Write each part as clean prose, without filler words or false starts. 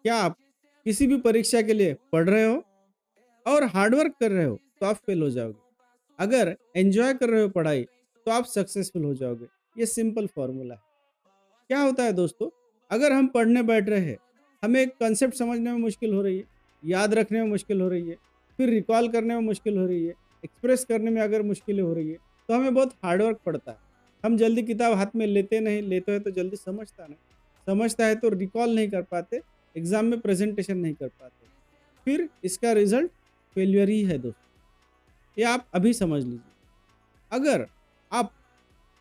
क्या आप किसी भी परीक्षा के लिए पढ़ रहे हो और हार्ड वर्क कर रहे हो तो आप फेल हो जाओगे। अगर एन्जॉय कर रहे हो पढ़ाई तो आप सक्सेसफुल हो जाओगे। ये सिंपल फॉर्मूला है। क्या होता है दोस्तों, अगर हम पढ़ने बैठ रहे हैं, हमें एक कॉन्सेप्ट समझने में मुश्किल हो रही है, याद रखने में मुश्किल हो रही है, फिर रिकॉल करने में मुश्किल हो रही है, एक्सप्रेस करने में अगर मुश्किलें हो रही है, तो हमें बहुत हार्ड वर्क पड़ता है। हम जल्दी किताब हाथ में लेते नहीं, लेते हैं तो जल्दी समझता नहीं, समझता है तो रिकॉल नहीं कर पाते, एग्ज़ाम में प्रेज़ेंटेशन नहीं कर पाते। फिर इसका रिज़ल्ट फेल्यूर ही है दोस्तों, ये आप अभी समझ लीजिए। अगर आप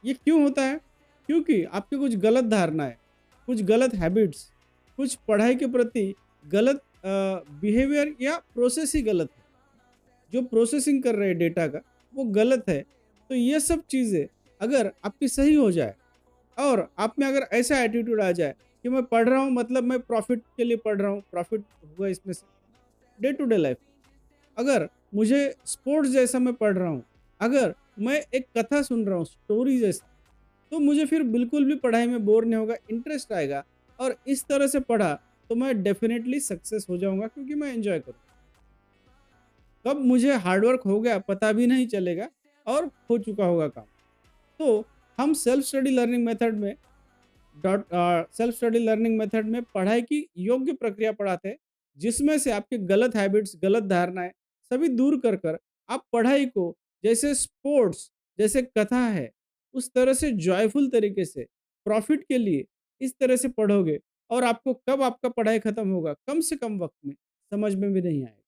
ये क्यों होता है? क्योंकि आपकी कुछ गलत धारणाएँ, कुछ गलत हैबिट्स, कुछ पढ़ाई के प्रति गलत बिहेवियर या प्रोसेस ही गलत है। जो प्रोसेसिंग कर रहे हैं डेटा का, वो गलत है। तो ये सब चीज़ें अगर आपकी सही हो जाए और आप में अगर ऐसा एटीट्यूड आ जाए कि मैं पढ़ रहा हूँ मतलब मैं प्रॉफ़िट के लिए पढ़ रहा हूँ, प्रॉफ़िट होगा इसमें से डे टू डे लाइफ़। अगर मुझे स्पोर्ट्स जैसा मैं पढ़ रहा हूँ, अगर मैं एक कथा सुन रहा हूँ, स्टोरी जैसा, तो मुझे फिर बिल्कुल भी पढ़ाई में बोर नहीं होगा, इंटरेस्ट आएगा और इस तरह से पढ़ा तो मैं डेफ़िनेटली सक्सेस हो जाऊँगा क्योंकि मैं एन्जॉय करूँ। कब मुझे हार्ड वर्क हो गया पता भी नहीं चलेगा और हो चुका होगा काम। तो हम सेल्फ स्टडी लर्निंग मेथड में पढ़ाई की योग्य प्रक्रिया पढ़ाते हैं, जिसमें से आपके गलत हैबिट्स, गलत धारणाएँ सभी दूर कर कर आप पढ़ाई को जैसे स्पोर्ट्स, जैसे कथा है, उस तरह से जॉयफुल तरीके से प्रॉफ़िट के लिए इस तरह से पढ़ोगे और आपको कब आपका पढ़ाई खत्म होगा, कम से कम वक़्त में समझ में भी नहीं आएगा।